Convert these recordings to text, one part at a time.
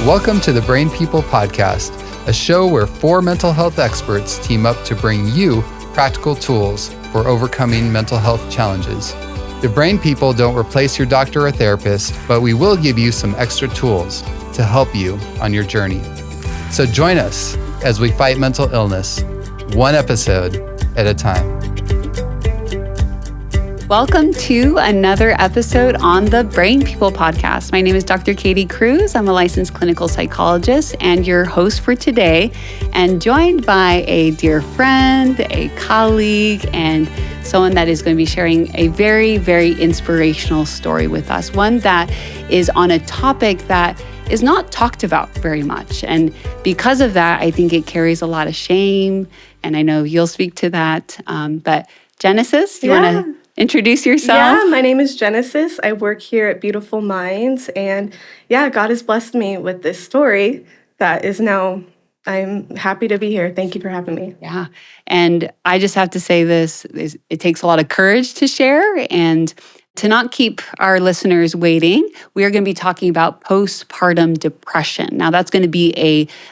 Welcome to the Brain People Podcast, a show where four mental health experts team up to bring you practical tools for overcoming mental health challenges. The Brain People don't replace your doctor or therapist, but we will give you some extra tools to help you on your journey. So join us as we fight mental illness, one episode at a time. Welcome to another episode on the Brain People Podcast. My name is Dr. Katie Cruz. I'm a licensed clinical psychologist and your host for today, and joined by a dear friend, a colleague, and someone that is going to be sharing a very, very inspirational story with us. One that is on a topic that is not talked about very much. And because of that, I think it carries a lot of shame. And I know you'll speak to that. But Genesis, do you want to introduce yourself? Yeah, my name is Genesis. I work here at Beautiful Minds. And God has blessed me with this story that is now, I'm happy to be here. Thank you for having me. Yeah. And I just have to say this, it takes a lot of courage to share. And to not keep our listeners waiting, we are going to be talking about postpartum depression. Now, that's going to be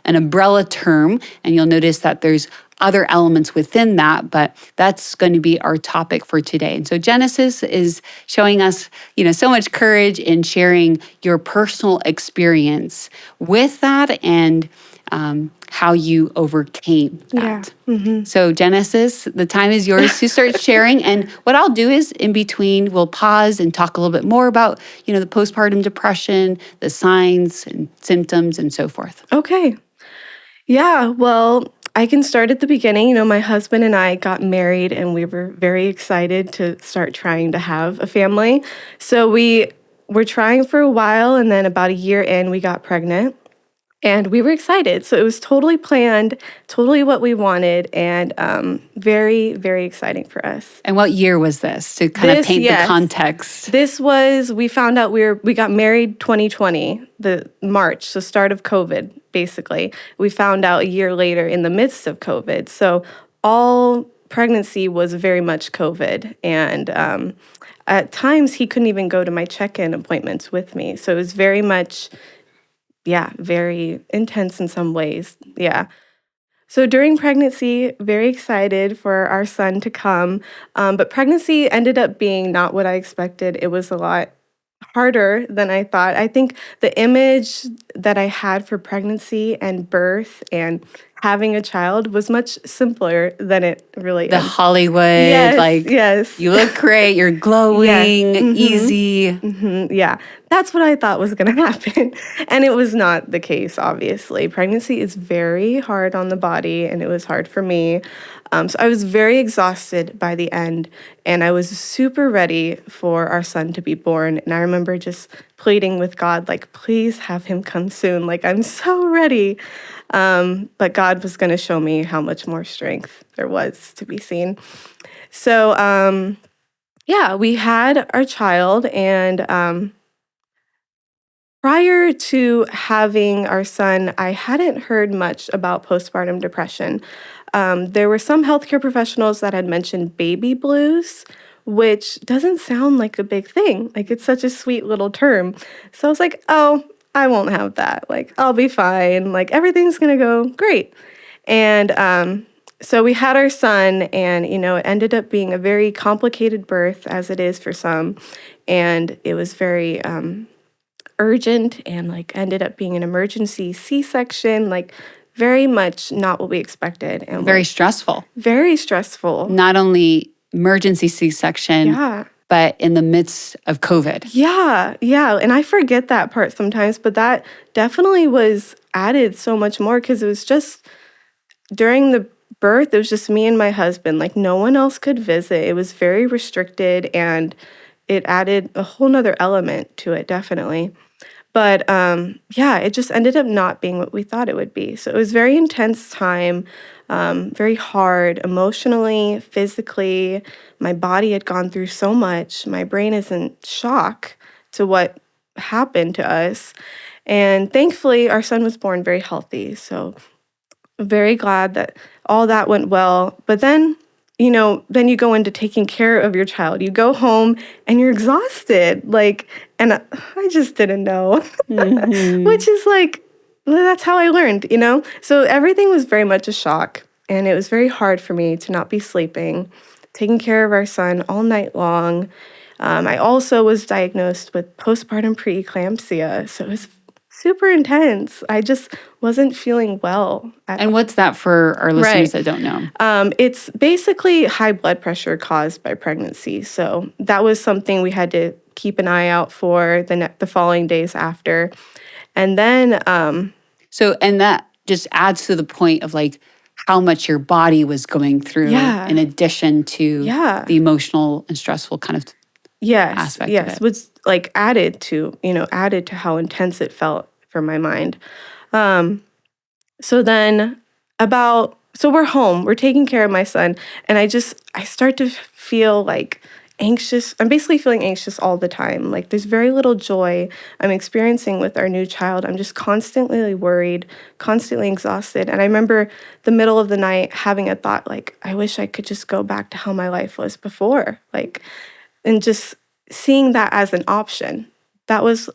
an umbrella term, and you'll notice that there's other elements within that, but that's going to be our topic for today. And so Genesis is showing us, so much courage in sharing your personal experience with that and how you overcame that. Yeah. Mm-hmm. So Genesis, the time is yours to start sharing. And what I'll do is in between, we'll pause and talk a little bit more about, the postpartum depression, the signs and symptoms and so forth. Okay. Yeah, well, I can start at the beginning. My husband and I got married and we were very excited to start trying to have a family. So we were trying for a while, and then about a year in, we got pregnant. And we were excited. So it was totally planned, totally what we wanted, and very, very exciting for us. And what year was this, to kind of paint the context? This was, we found out we got married 2020, the March, the start of COVID, basically. We found out a year later in the midst of COVID. So all pregnancy was very much COVID. And at times, he couldn't even go to my check-in appointments with me. So it was very much... very intense in some ways. Yeah. So during pregnancy, very excited for our son to come. But pregnancy ended up being not what I expected. It was a lot harder than I thought. I think the image that I had for pregnancy and birth and having a child was much simpler than it really is. The Hollywood, yes. You look great, you're glowing, yes. Mm-hmm. easy. Mm-hmm. Yeah, that's what I thought was going to happen. And it was not the case, obviously. Pregnancy is very hard on the body, and it was hard for me. So I was very exhausted by the end, and I was super ready for our son to be born. And I remember just pleading with God, please have him come soon. I'm so ready. But God was going to show me how much more strength there was to be seen. So, we had our child, and prior to having our son, I hadn't heard much about postpartum depression. There were some healthcare professionals that had mentioned baby blues, which doesn't sound like a big thing. It's such a sweet little term. So I was like, oh, I won't have that. I'll be fine. Everything's going to go great. And so we had our son, and, it ended up being a very complicated birth, as it is for some. And it was very urgent and, ended up being an emergency C-section, very much not what we expected. And very stressful. Very stressful. Not only emergency C-section, but in the midst of COVID. Yeah. And I forget that part sometimes, but that definitely was added so much more because it was just during the birth, it was just me and my husband. No one else could visit. It was very restricted, and it added a whole nother element to it, definitely. But it just ended up not being what we thought it would be. So it was very intense time, very hard emotionally, physically. My body had gone through so much. My brain is in shock to what happened to us. And thankfully, our son was born very healthy. So very glad that all that went well. But then then you go into taking care of your child. You go home and you're exhausted. And I just didn't know, which is that's how I learned, you know? So everything was very much a shock. And it was very hard for me to not be sleeping, taking care of our son all night long. I also was diagnosed with postpartum preeclampsia. So it was super intense. I just wasn't feeling well at And all. what's that for our listeners Right. that don't know? It's basically high blood pressure caused by pregnancy. So that was something we had to keep an eye out for the following days after. And then, And that just adds to the point of like how much your body was going through yeah, in addition to yeah. the emotional and stressful kind of Yes, aspect of yes, it. was like added to how intense it felt for my mind. Um, so then so we're home, we're taking care of my son, and I start to feel like anxious. I'm basically feeling anxious all the time. Like there's very little joy I'm experiencing with our new child. I'm just constantly worried, constantly exhausted. And I remember the middle of the night having a thought like, I wish I could just go back to how my life was before. Like, and just seeing that as an option. That was,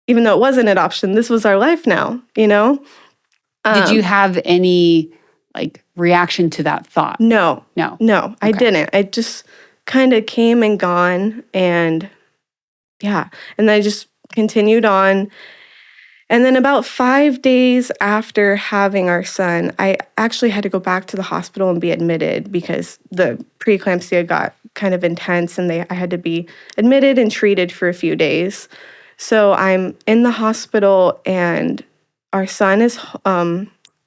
even though it wasn't an option, this was our life now, you know? Did you have any like reaction to that thought? No, No. no, I Okay. didn't. I just kind of came and gone, and yeah, and I just continued on. And then about 5 days after having our son, I actually had to go back to the hospital and be admitted because the preeclampsia got kind of intense, and I had to be admitted and treated for a few days. So I'm in the hospital, and our son is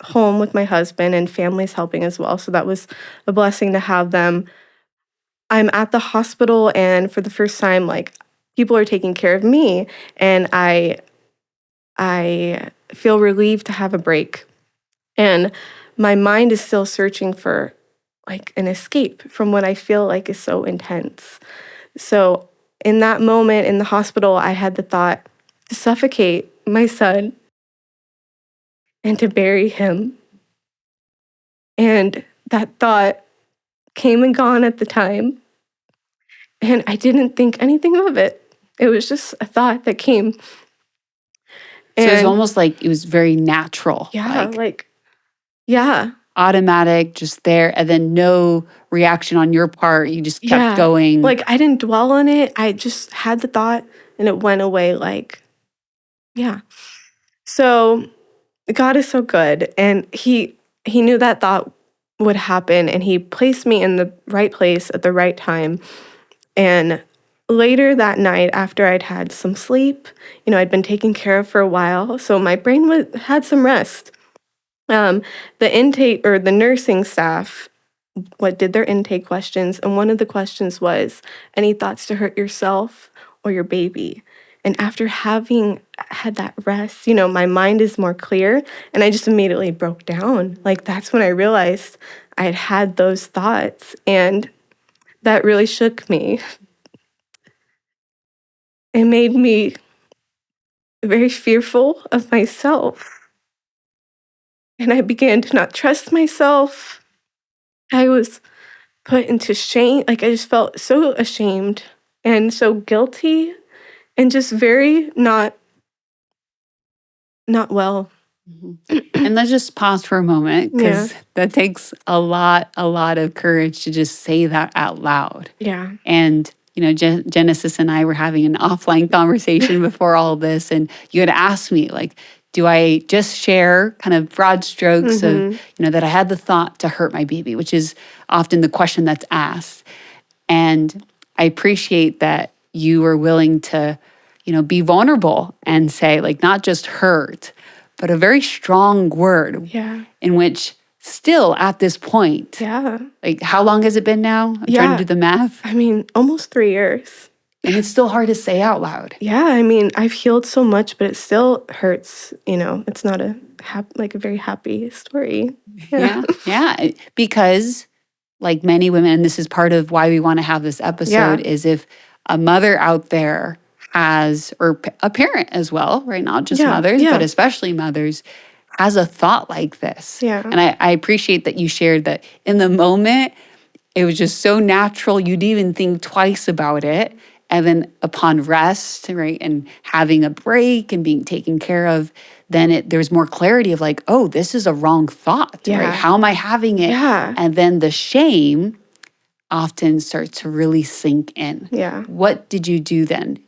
home with my husband, and family's helping as well. So that was a blessing to have them. I'm at the hospital, and for the first time, like people are taking care of me, and I feel relieved to have a break. And my mind is still searching for like an escape from what I feel like is so intense. So in that moment in the hospital, I had the thought to suffocate my son and to bury him. And that thought came and gone at the time. And I didn't think anything of it. It was just a thought that came. So it was And almost like it was very natural. yeah, yeah. Automatic, just there, and then no reaction on your part. You just kept Yeah. going. Like I didn't dwell on it. I just had the thought and it went away yeah. So God is so good, and he knew that thought would happen, and he placed me in the right place at the right time. And later that night, after I'd had some sleep, I'd been taken care of for a while, so my brain had some rest. The intake or the nursing staff did their intake questions, and one of the questions was, any thoughts to hurt yourself or your baby? And after having had that rest, my mind is more clear, and I just immediately broke down. Like that's when I realized I had those thoughts, and that really shook me. It made me very fearful of myself, and I began to not trust myself. I was put into shame. Like I just felt so ashamed and so guilty and just very not well. And let's just pause for a moment Yeah. because that takes a lot of courage to just say that out loud. Yeah. And, Genesis and I were having an offline conversation before all of this, and you had asked me, like, do I just share kind of broad strokes of, that I had the thought to hurt my baby, which is often the question that's asked. And I appreciate that you were willing to, be vulnerable and say, like, not just hurt, but a very strong word Yeah. in which still at this point, Yeah. like how long has it been now? I'm trying to do the math. I mean, almost 3 years. And it's still hard to say out loud. Yeah. I mean, I've healed so much, but it still hurts. It's not a very happy story. Yeah. Because like many women, and this is part of why we want to have this episode, is if a mother out there has, or a parent as well, right? Not just mothers, but especially mothers, has a thought like this. Yeah. And I appreciate that you shared that in the moment, it was just so natural. You'd even think twice about it. And then upon rest, right, and having a break and being taken care of, then there's more clarity of like, oh, this is a wrong thought, right? How am I having it? Yeah. And then the shame often starts to really sink in. Yeah. What did you do then?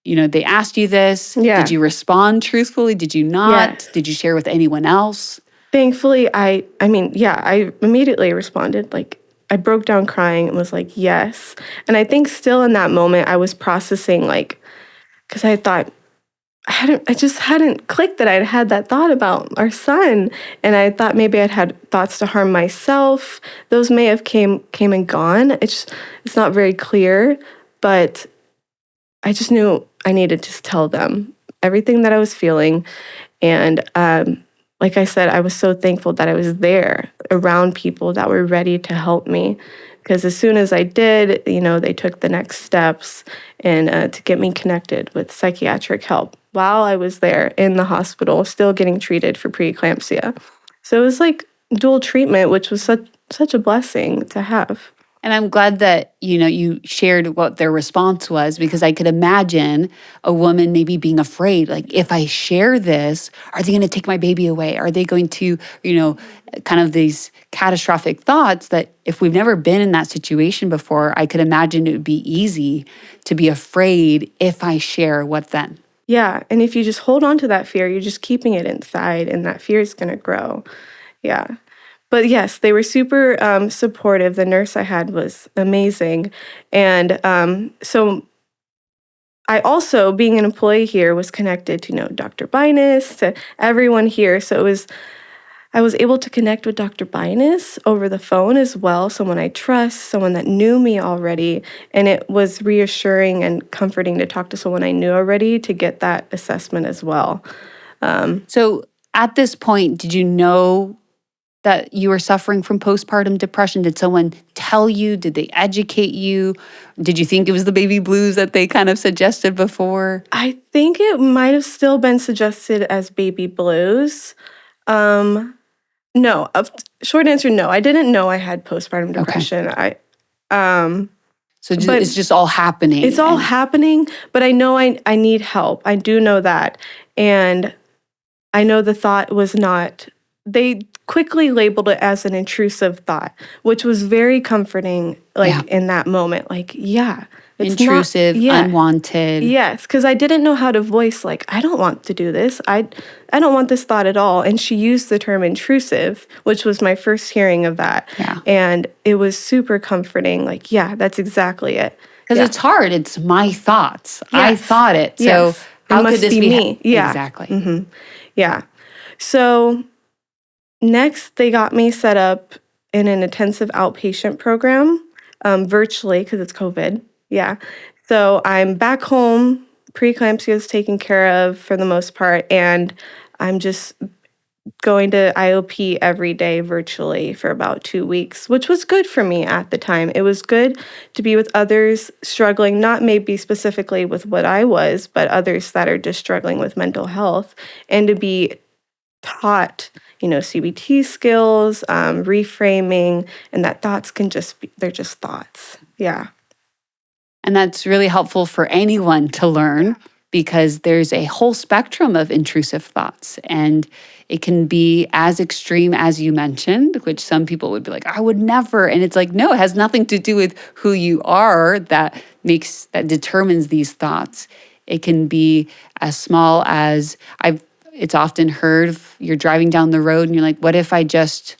They asked you this. Yeah. Did you respond truthfully? Did you not? Yes. Did you share with anyone else? Thankfully, I immediately responded. Like, I broke down crying and was like, yes. And I think still in that moment, I was processing, like, because I thought, I just hadn't clicked that I'd had that thought about our son. And I thought maybe I'd had thoughts to harm myself. Those may have came and gone. It's not very clear, but I just knew I needed to tell them everything that I was feeling. And like I said, I was so thankful that I was there around people that were ready to help me. Because as soon as I did, they took the next steps and to get me connected with psychiatric help while I was there in the hospital, still getting treated for preeclampsia. So it was like dual treatment, which was such a blessing to have. And I'm glad that, you shared what their response was, because I could imagine a woman maybe being afraid, like, if I share this, are they going to take my baby away? Are they going to, kind of these catastrophic thoughts that if we've never been in that situation before, I could imagine it would be easy to be afraid if I share, what then? Yeah. And if you just hold on to that fear, you're just keeping it inside and that fear is going to grow. Yeah. But yes, they were super supportive. The nurse I had was amazing. And so I also, being an employee here, was connected to, Dr. Bynus, to everyone here. So I was able to connect with Dr. Bynus over the phone as well, someone I trust, someone that knew me already. And it was reassuring and comforting to talk to someone I knew already to get that assessment as well. So at this point, did you know that you were suffering from postpartum depression? Did someone tell you? Did they educate you? Did you think it was the baby blues that they kind of suggested before? I think it might have still been suggested as baby blues. No, short answer, no. I didn't know I had postpartum depression. Okay. So but it's just all happening. It's all happening, but I know I need help. I do know that. And I know the thought was not, they quickly labeled it as an intrusive thought, which was very comforting, in that moment. Like, yeah. It's intrusive, unwanted. Yes, because I didn't know how to voice, like, I don't want to do this. I don't want this thought at all. And she used the term intrusive, which was my first hearing of that. Yeah. And it was super comforting. Like, yeah, that's exactly it. Because it's hard. It's my thoughts. Yes. I thought it. So yes. how it could must this be me? Yeah. Exactly. Mm-hmm. Yeah. So next, they got me set up in an intensive outpatient program virtually because it's COVID. Yeah. So I'm back home. Preeclampsia is taken care of for the most part. And I'm just going to IOP every day virtually for about 2 weeks, which was good for me at the time. It was good to be with others struggling, not maybe specifically with what I was, but others that are just struggling with mental health, and to be taught, CBT skills, reframing, and that thoughts can they're just thoughts. Yeah. And that's really helpful for anyone to learn, because there's a whole spectrum of intrusive thoughts. And it can be as extreme as you mentioned, which some people would be like, I would never. And it's like, no, it has nothing to do with who you are that determines these thoughts. It can be as small as it's often heard, you're driving down the road and you're like, what if I just,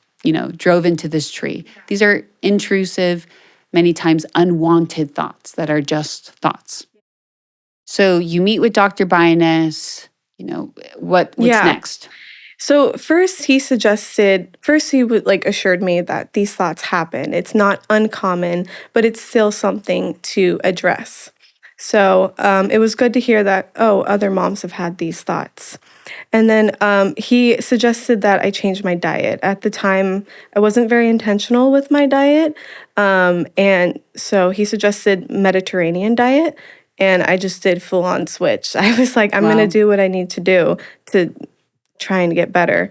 drove into this tree? These are intrusive, many times unwanted thoughts that are just thoughts. So you meet with Dr. Bynus, what's next? So first he assured me that these thoughts happen. It's not uncommon, but it's still something to address. So it was good to hear that, other moms have had these thoughts. And then he suggested that I change my diet. At the time, I wasn't very intentional with my diet. And so he suggested Mediterranean diet. And I just did full on switch. I was like, I'm going to do what I need to do to try and get better.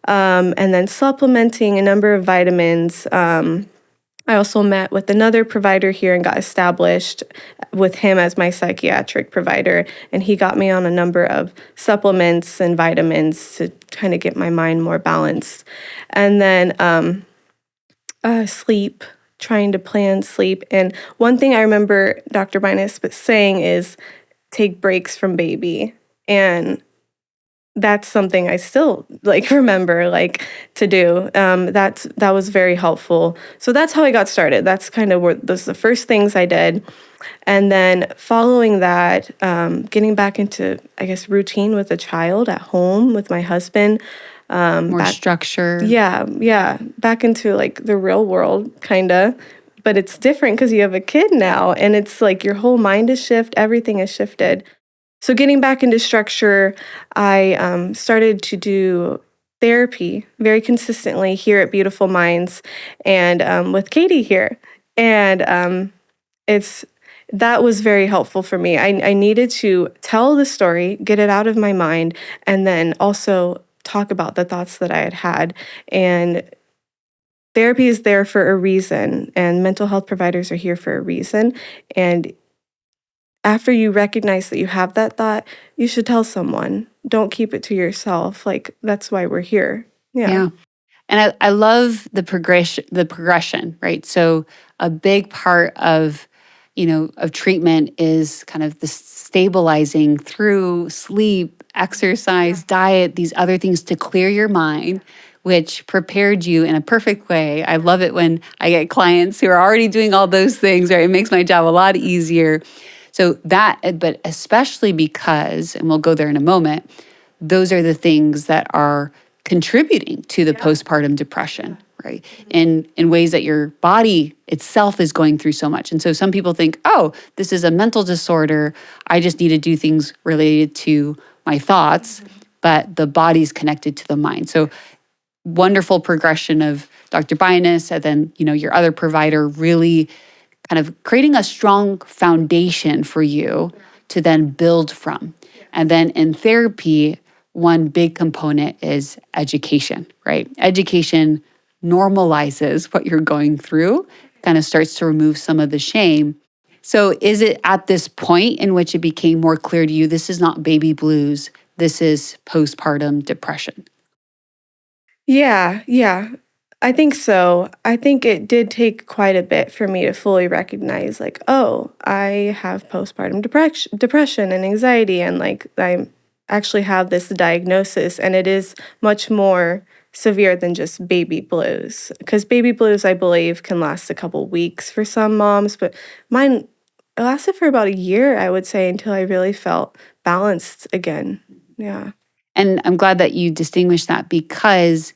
And then supplementing a number of vitamins. I I also met with another provider here and got established with him as my psychiatric provider. And he got me on a number of supplements and vitamins to kind of get my mind more balanced. And then sleep, trying to plan sleep. And one thing I remember Dr. Binus saying is take breaks from baby. And that's something I still remember to do. That was very helpful. So that's how I got started. That's kind of those the first things I did, and then following that, getting back into routine with a child at home with my husband. More structure. Yeah, back into the real world kinda, but it's different because you have a kid now, and it's your whole mind is everything is shifted. So getting back into structure, I started to do therapy very consistently here at Beautiful Minds and with Katie here. And it's that was very helpful for me. I needed to tell the story, get it out of my mind, and then also talk about the thoughts that I had had. And therapy is there for a reason, and mental health providers are here for a reason. And after you recognize that you have that thought, you should tell someone. Don't keep it to yourself. That's why we're here. Yeah. And I love the progression, right? So a big part of, of treatment is kind of the stabilizing through sleep, exercise, diet, these other things to clear your mind, which prepared you in a perfect way. I love it when I get clients who are already doing all those things, right? It makes my job a lot easier. So but especially because, and we'll go there in a moment, those are the things that are contributing to the postpartum depression, right? In ways that your body itself is going through so much. And so some people think, oh, this is a mental disorder. I just need to do things related to my thoughts, but the body's connected to the mind. So wonderful progression of Dr. Binus and then, your other provider really kind of creating a strong foundation for you to then build from. And then in therapy, one big component is education, right? Education normalizes what you're going through, kind of starts to remove some of the shame. So is it at this point in which it became more clear to you, this is not baby blues, this is postpartum depression? Yeah. I think so. I think it did take quite a bit for me to fully recognize, oh, I have postpartum depression and anxiety, and I actually have this diagnosis, and it is much more severe than just baby blues. Because baby blues, I believe, can last a couple weeks for some moms, but mine it lasted for about a year, I would say, until I really felt balanced again. Yeah. And I'm glad that you distinguish that because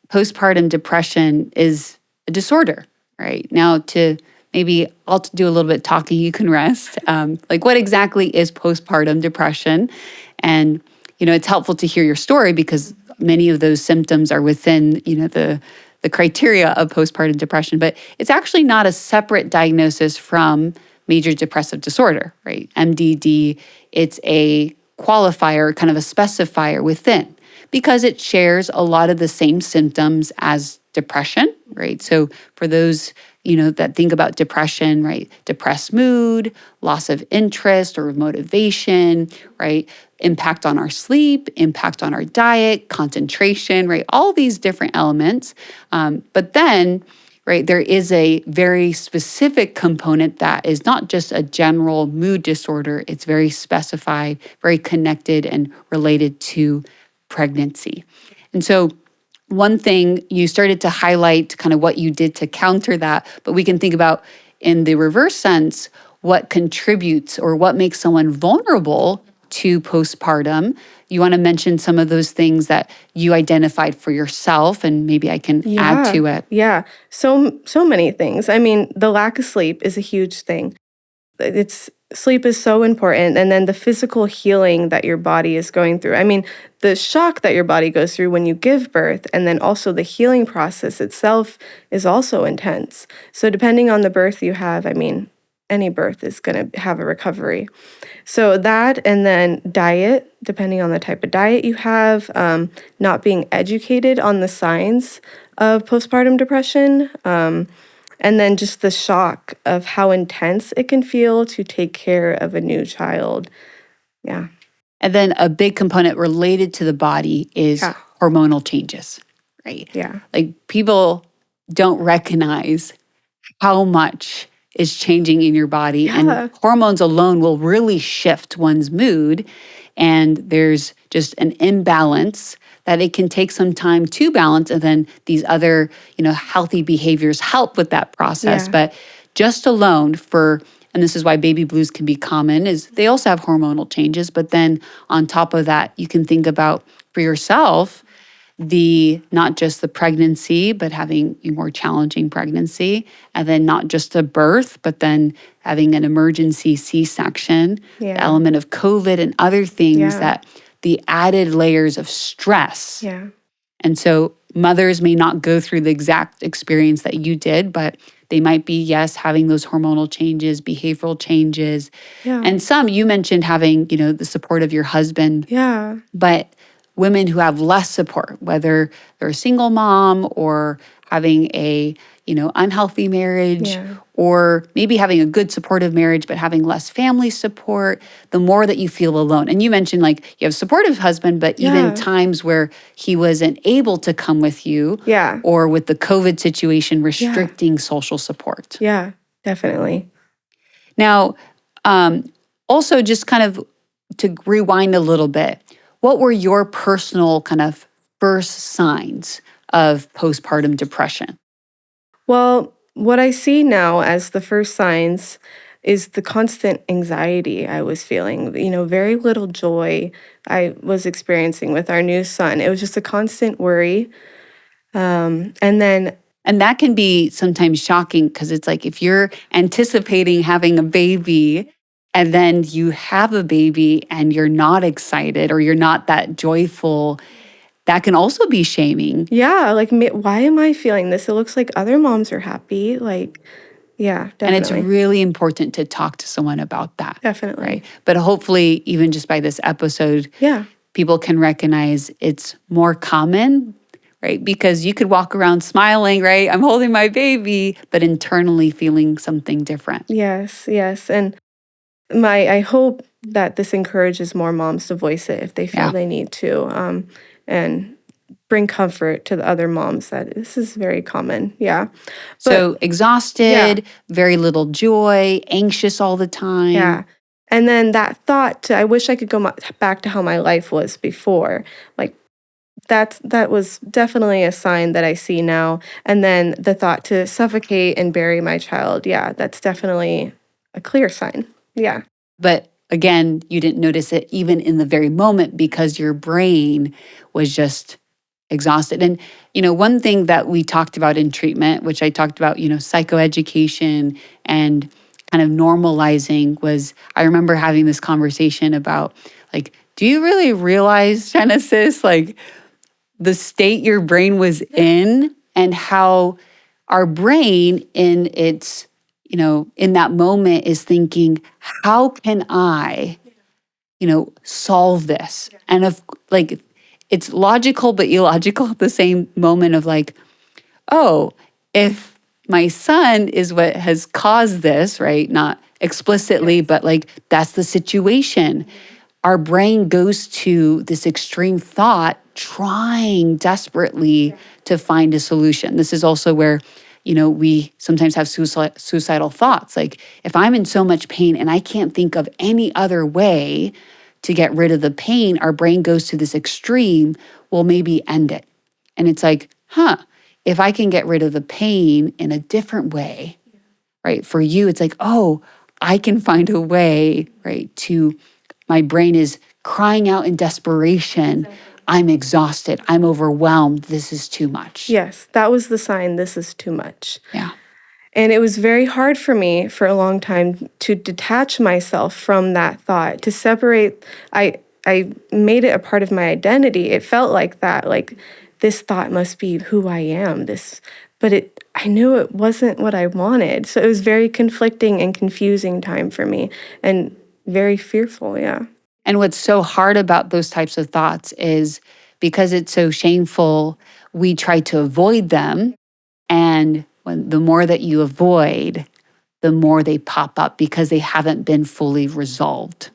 postpartum depression is a disorder, right? Now, I'll do a little bit talking, you can rest. What exactly is postpartum depression? And, it's helpful to hear your story because many of those symptoms are within, the criteria of postpartum depression, but it's actually not a separate diagnosis from major depressive disorder, right? MDD, it's a qualifier, kind of a specifier within, because it shares a lot of the same symptoms as depression, right? So for those, that think about depression, right? Depressed mood, loss of interest or motivation, right? Impact on our sleep, impact on our diet, concentration, right? All these different elements. But then, right, there is a very specific component that is not just a general mood disorder. It's very specified, very connected and related to pregnancy. And so one thing you started to highlight kind of what you did to counter that, but we can think about in the reverse sense, what contributes or what makes someone vulnerable to postpartum. You want to mention some of those things that you identified for yourself, and maybe I can add to it. Yeah. So many things. I mean, the lack of sleep is a huge thing. Sleep is so important, and then the physical healing that your body is going through. I mean, the shock that your body goes through when you give birth, and then also the healing process itself is also intense. So depending on the birth you have, I mean, any birth is going to have a recovery. So that, and then diet, depending on the type of diet you have, not being educated on the signs of postpartum depression, And then just the shock of how intense it can feel to take care of a new child. Yeah. And then a big component related to the body is Yeah. hormonal changes, right? Yeah. Like people don't recognize how much is changing in your body. Yeah. And hormones alone will really shift one's mood. And there's just an imbalance that it can take some time to balance. And then these other, healthy behaviors help with that process. Yeah. But just alone and this is why baby blues can be common, is they also have hormonal changes. But then on top of that, you can think about for yourself, not just the pregnancy, but having a more challenging pregnancy, and then not just a birth, but then having an emergency C-section, Yeah. the element of COVID and other things Yeah. that the added layers of stress. Yeah. And so mothers may not go through the exact experience that you did, but they might be, yes, having those hormonal changes, behavioral changes. Yeah. And some, you mentioned having, the support of your husband. Yeah. But women who have less support, whether they're a single mom or having a, unhealthy marriage, Yeah. or maybe having a good supportive marriage, but having less family support, the more that you feel alone. And you mentioned like you have a supportive husband, but even Yeah. times where he wasn't able to come with you, Yeah. or with the COVID situation restricting social support. Yeah. Definitely. Now, also just kind of to rewind a little bit, what were your personal kind of first signs of postpartum depression? Well, what I see now as the first signs is the constant anxiety I was feeling, very little joy I was experiencing with our new son. It was just a constant worry. And then, And that can be sometimes shocking because it's like if you're anticipating having a baby and then you have a baby and you're not excited or you're not that joyful, that can also be shaming. yeah, like, why am I feeling this? It looks like other moms are happy. Like, yeah, And it's definitely. really important to talk to someone about that. Definitely. Right. But hopefully, even just by this episode, Yeah. people can recognize it's more common, right? Because you could walk around smiling, right? I'm holding my baby, but internally feeling something different. Yes, yes. And I hope that this encourages more moms to voice it if they feel Yeah. they need to, and bring comfort to the other moms that this is very common. Yeah. So exhausted, very little joy, anxious all the time. Yeah. And then that thought I wish I could go back to how my life was before. Like that was definitely a sign that I see now. And then the thought to suffocate and bury my child. Yeah, that's definitely a clear sign. Yeah. But again, you didn't notice it even in the very moment because your brain was just exhausted. And, one thing that we talked about in treatment, which I talked about, psychoeducation and kind of normalizing was, I remember having this conversation about like, do you really realize, Genesis, like the state your brain was in and how our brain in its, in that moment is thinking, how can I, solve this? And of like, it's logical but illogical at the same moment of like, oh, if my son is what has caused this, right? Not explicitly, but like that's the situation. Our brain goes to this extreme thought, trying desperately to find a solution. This is also where, we sometimes have suicidal thoughts. Like if I'm in so much pain and I can't think of any other way to get rid of the pain, our brain goes to this extreme, well, maybe end it. And it's like, if I can get rid of the pain in a different way, right? For you, it's like, oh, I can find a way, right? My brain is crying out in desperation. I'm exhausted. I'm overwhelmed. This is too much. Yes, that was the sign this is too much. Yeah. And it was very hard for me for a long time to detach myself from that thought, to separate. I made it a part of my identity. It felt like that, like this thought must be who I am. I knew it wasn't what I wanted. So it was very conflicting and confusing time for me and very fearful, yeah. And what's so hard about those types of thoughts is because it's so shameful, we try to avoid them. And When the more that you avoid, the more they pop up because they haven't been fully resolved.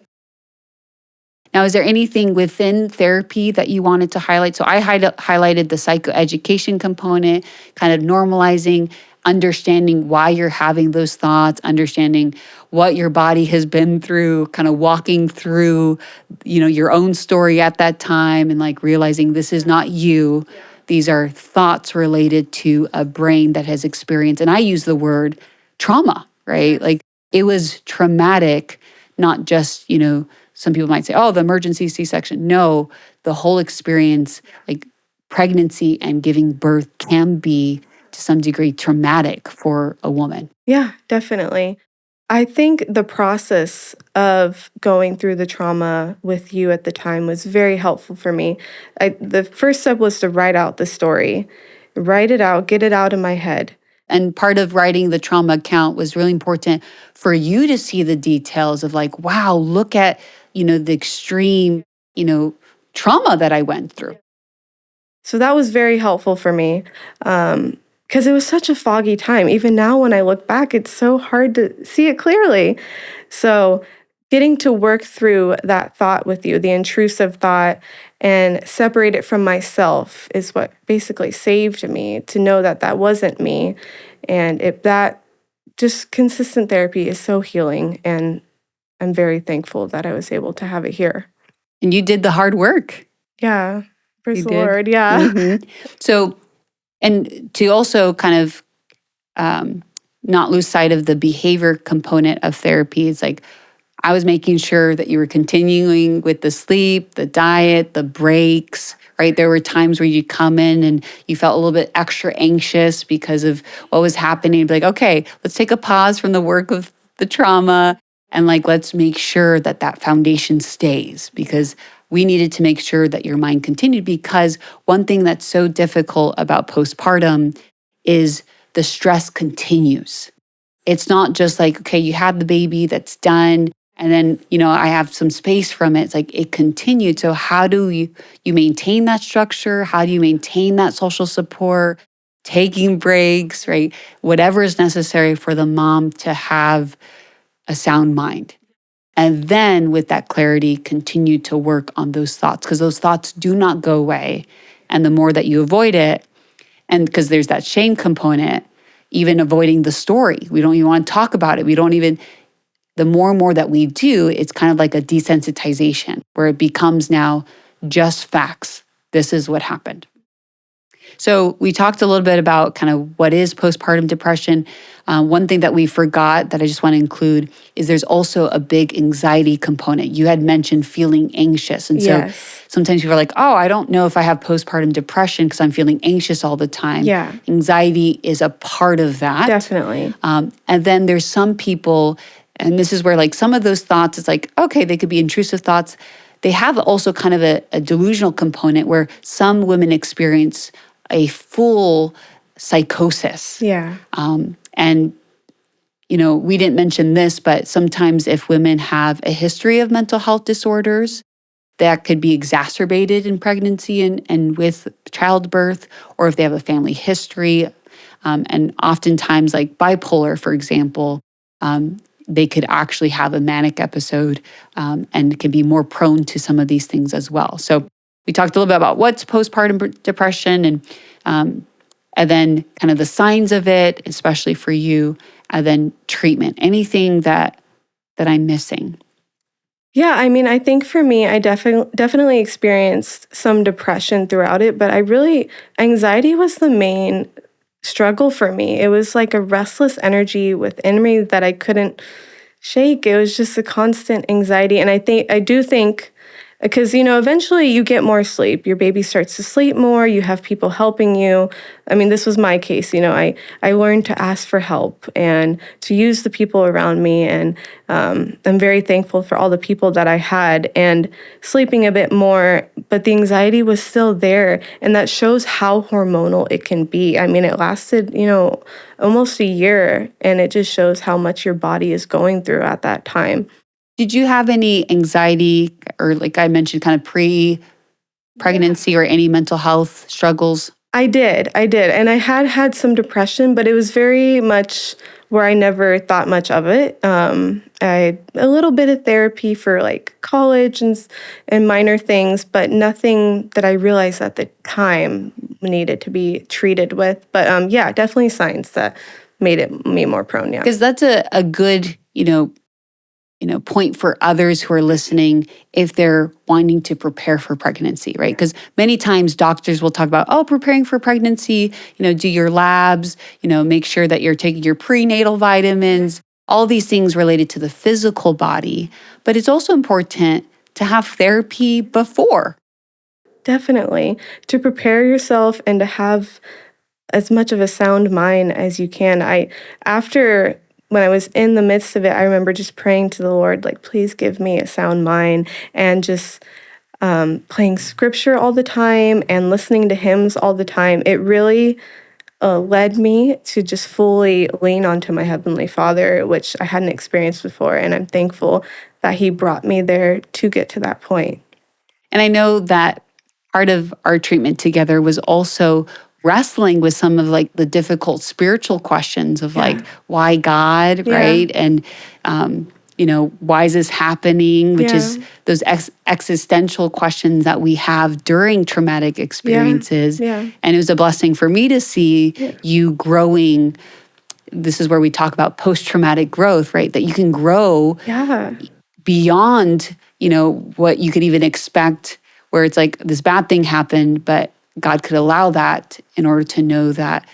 Now, is there anything within therapy that you wanted to highlight? So I highlighted the psychoeducation component, kind of normalizing, understanding why you're having those thoughts, understanding what your body has been through, kind of walking through, your own story at that time and like realizing this is not you. These are thoughts related to a brain that has experienced, and I use the word trauma, right? Like it was traumatic, not just, some people might say, oh, the emergency C-section. No, the whole experience, like pregnancy and giving birth can be to some degree traumatic for a woman. Yeah, definitely. I think the process of going through the trauma with you at the time was very helpful for me. The first step was to write out the story, write it out, get it out of my head. And part of writing the trauma account was really important for you to see the details of like, wow, look at, the extreme, trauma that I went through. So that was very helpful for me because it was such a foggy time. Even now, when I look back, it's so hard to see it clearly. So getting to work through that thought with you, the intrusive thought, and separate it from myself is what basically saved me to know that that wasn't me. And that just consistent therapy is so healing. And I'm very thankful that I was able to have it here. And you did the hard work. Yeah. Praise You the did. Lord. Yeah. Mm-hmm. So, and to also kind of not lose sight of the behavior component of therapy, it's like I was making sure that you were continuing with the sleep, the diet, the breaks, right? There were times where you'd come in and you felt a little bit extra anxious because of what was happening. You'd be like, okay, let's take a pause from the work of the trauma and like, let's make sure that that foundation stays, because we needed to make sure that your mind continued, because one thing that's so difficult about postpartum is the stress continues. It's not just like, okay, you had the baby, that's done, and then, I have some space from it. It's like it continued. So how do you maintain that structure? How do you maintain that social support, taking breaks, right? Whatever is necessary for the mom to have a sound mind. And then with that clarity, continue to work on those thoughts, because those thoughts do not go away. And the more that you avoid it, and because there's that shame component, even avoiding the story, we don't even want to talk about it. The more and more that we do, it's kind of like a desensitization where it becomes now just facts. This is what happened. So we talked a little bit about kind of what is postpartum depression. One thing that we forgot that I just want to include is there's also a big anxiety component. You had mentioned feeling anxious. And so sometimes people are like, oh, I don't know if I have postpartum depression because I'm feeling anxious all the time. Yeah. Anxiety is a part of that. Definitely. And then there's some people, and this is where like some of those thoughts, it's like, okay, they could be intrusive thoughts. They have also kind of a delusional component where some women experience a full psychosis. Yeah. And, we didn't mention this, but sometimes if women have a history of mental health disorders, that could be exacerbated in pregnancy and with childbirth, or if they have a family history. And oftentimes, like bipolar, for example, they could actually have a manic episode and can be more prone to some of these things as well. So we talked a little bit about what's postpartum depression and then kind of the signs of it, especially for you, and then treatment. Anything that I'm missing? Yeah, I mean, I think for me, I definitely experienced some depression throughout it, but anxiety was the main struggle for me. It was like a restless energy within me that I couldn't shake. It was just a constant anxiety. And I do think, because, eventually you get more sleep. Your baby starts to sleep more. You have people helping you. I mean, this was my case. I learned to ask for help and to use the people around me. And I'm very thankful for all the people that I had and sleeping a bit more. But the anxiety was still there. And that shows how hormonal it can be. I mean, it lasted, almost a year. And it just shows how much your body is going through at that time. Did you have any anxiety or, like I mentioned, kind of pre-pregnancy or any mental health struggles? I did. And I had some depression, but it was very much where I never thought much of it. I a little bit of therapy for like college and minor things, but nothing that I realized at the time needed to be treated with. But yeah, definitely signs that made me more prone. Yeah. Because that's a good, point for others who are listening if they're wanting to prepare for pregnancy, right? Because many times doctors will talk about, preparing for pregnancy, do your labs, make sure that you're taking your prenatal vitamins, all these things related to the physical body. But it's also important to have therapy before. Definitely. To prepare yourself and to have as much of a sound mind as you can. After when I was in the midst of it, I remember just praying to the Lord, like, please give me a sound mind, and just playing scripture all the time and listening to hymns all the time. It really led me to just fully lean onto my Heavenly Father, which I hadn't experienced before. And I'm thankful that He brought me there to get to that point. And I know that part of our treatment together was also wrestling with some of like the difficult spiritual questions of like, why God, right? And, why is this happening? Which is those existential questions that we have during traumatic experiences. And it was a blessing for me to see you growing. This is where we talk about post-traumatic growth, right? That you can grow beyond, what you could even expect, where it's like this bad thing happened, but God could allow that in order to know that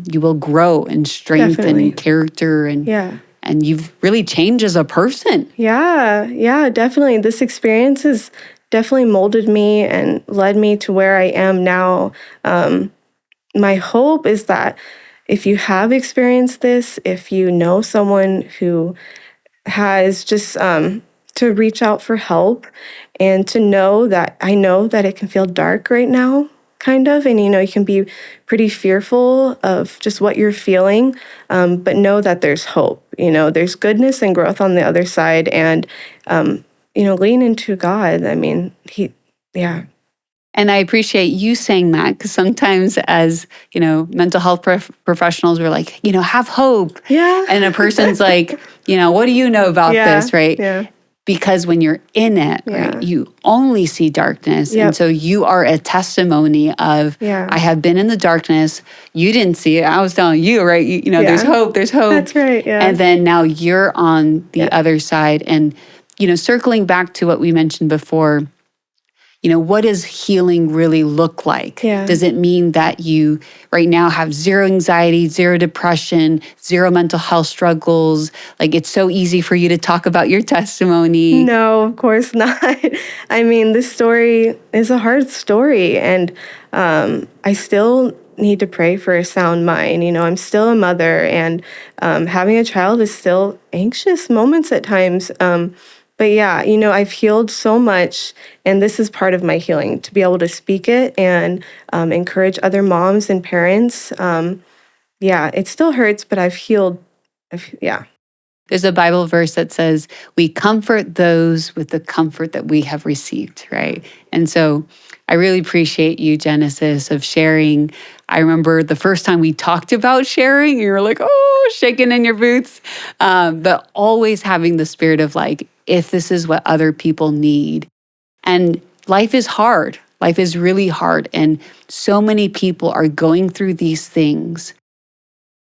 you will grow and strengthen character and you've really changed as a person. Yeah, definitely. This experience has definitely molded me and led me to where I am now. My hope is that if you have experienced this, if you know someone who has just to reach out for help and to know that I know that it can feel dark right now, kind of, and you can be pretty fearful of just what you're feeling, but know that there's hope. There's goodness and growth on the other side, and lean into God. I mean, And I appreciate you saying that, because sometimes as, mental health professionals, we're like, have hope. And a person's like, what do you know about this, right? Because when you're in it, right, you only see darkness. And so you are a testimony of, I have been in the darkness. You didn't see it. I was telling you, right? There's hope, there's hope. That's right, And then now you're on the other side. And, circling back to what we mentioned before, what does healing really look like? Does it mean that you right now have zero anxiety, zero depression, zero mental health struggles? Like, it's so easy for you to talk about your testimony. No, of course not. I mean, this story is a hard story, and I still need to pray for a sound mind. I'm still a mother, and having a child is still anxious moments at times. But yeah, I've healed so much, and this is part of my healing, to be able to speak it and encourage other moms and parents. It still hurts, but I've healed. There's a Bible verse that says, we comfort those with the comfort that we have received, right? And so I really appreciate you, Genesis, of sharing. I remember the first time we talked about sharing, you were like, shaking in your boots. But always having the spirit of like, if this is what other people need. And life is hard. Life is really hard. And so many people are going through these things,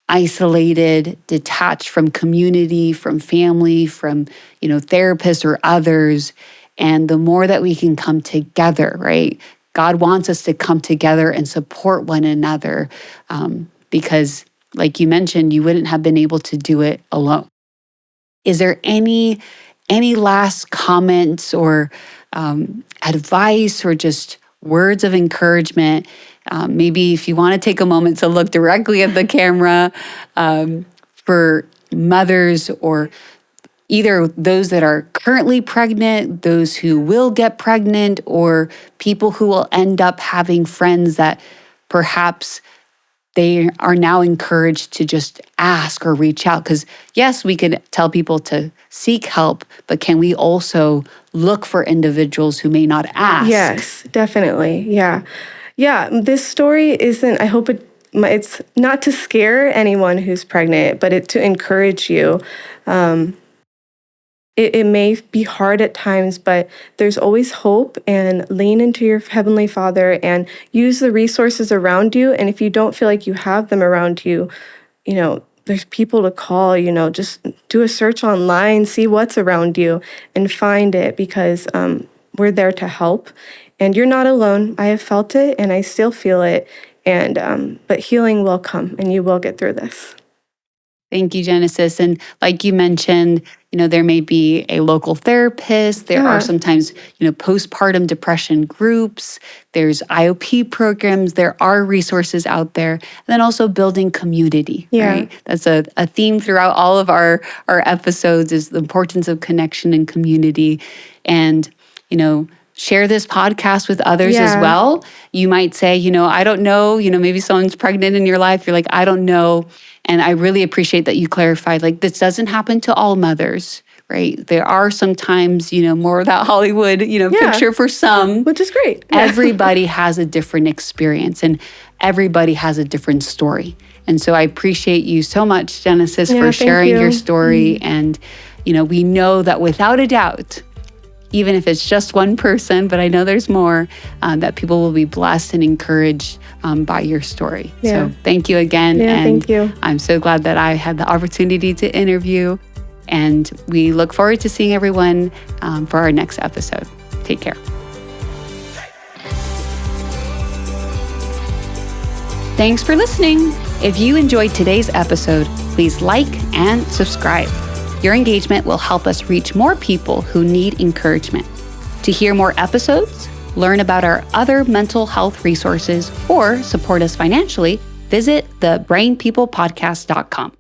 isolated, detached from community, from family, from, therapists or others. And the more that we can come together, right? God wants us to come together and support one another, because like you mentioned, you wouldn't have been able to do it alone. Is there any last comments or advice or just words of encouragement? Maybe if you want to take a moment to look directly at the camera, for mothers or either those that are currently pregnant, those who will get pregnant, or people who will end up having friends that perhaps they are now encouraged to just ask or reach out. Because yes, we could tell people to seek help, but can we also look for individuals who may not ask? Yes, definitely. Yeah, Yeah, this story isn't, I hope it's not to scare anyone who's pregnant, but to encourage you. It may be hard at times, but there's always hope, and lean into your Heavenly Father and use the resources around you. And if you don't feel like you have them around you, there's people to call, just do a search online, see what's around you and find it, because we're there to help. And you're not alone. I have felt it and I still feel it. And but healing will come and you will get through this. Thank you, Genesis. And like you mentioned, there may be a local therapist. There are sometimes, postpartum depression groups. There's IOP programs. There are resources out there. And then also building community, right? That's a theme throughout all of our episodes, is the importance of connection and community. And, share this podcast with others as well. You might say, I don't know, maybe someone's pregnant in your life. You're like, I don't know. And I really appreciate that you clarified, like, this doesn't happen to all mothers, right? There are sometimes, more of that Hollywood, picture for some. Which is great. Everybody has a different experience and everybody has a different story. And so I appreciate you so much, Genesis, for sharing your story. And, we know that without a doubt, even if it's just one person, but I know there's more, that people will be blessed and encouraged by your story. Yeah. So thank you again. Yeah, thank you. I'm so glad that I had the opportunity to interview. And we look forward to seeing everyone for our next episode. Take care. Thanks for listening. If you enjoyed today's episode, please like and subscribe. Your engagement will help us reach more people who need encouragement. To hear more episodes, learn about our other mental health resources, or support us financially, visit thebrainpeoplepodcast.com.